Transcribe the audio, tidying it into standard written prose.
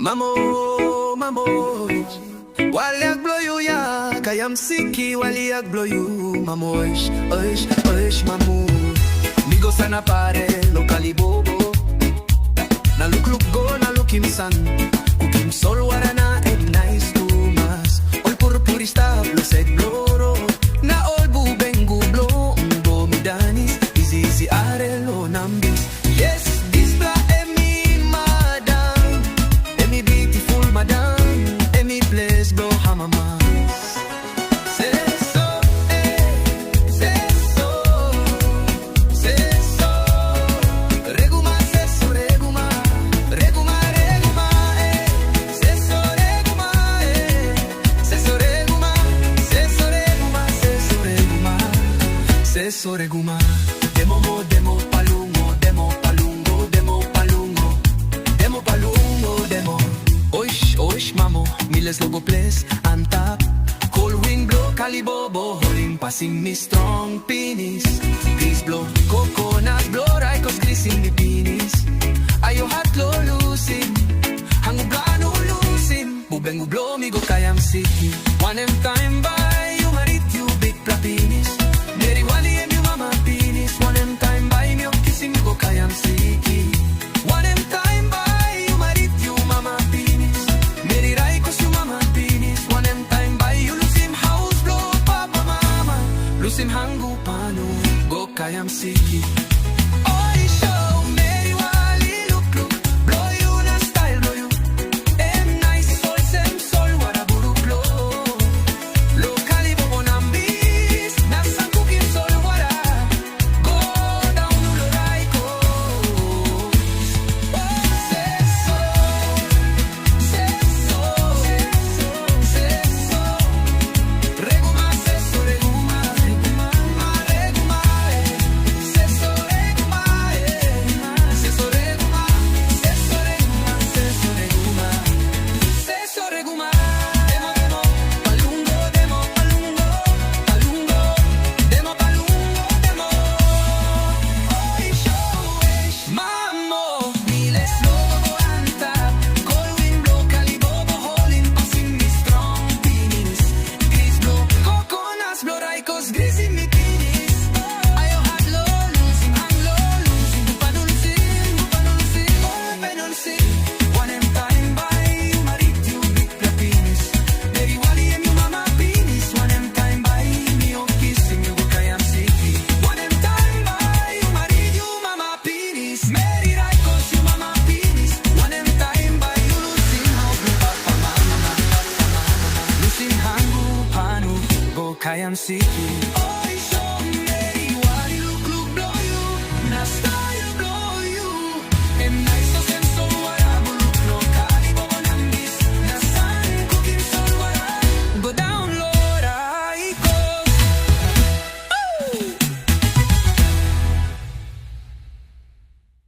Mamo, mamo, waliag blow you ya, kayam siki waliag blow you, mamo, oish, mamu. Migo sana pare, lo Kalibobo, na look go, na look imsan, kukim sol warana and nice Tumas, all purpurista, plus egg bloro, na all bubengu blow, umbo midanis, easy arelo nambis, yes. Soreguma, demo palungo, demo palungo, demo palungo, demo palungo, demo. Oish, mamo, miles logo place, on top. Cold wind blow, Kalibobo, holding passing me strong penis. Breeze blow, coconut blow, raikos greasing me penis. Ayo hat lo lusin, hangugano lusin. Bubeng blow, migo kayam city. One time by, you marit you big plapinis. Meri wali and you mama penis. One time by me kissing go kayam siki. One time by you marit you mama penis. Meri raikos you mama penis. One time by you lose him house blow papa mama. Lose him hangu pano go kayam siki. Oi show Meri wali look blow you na style blow you. Em nice sol sem sol waraburu blow. Lo Kalibobo nambis nasa kayam siki.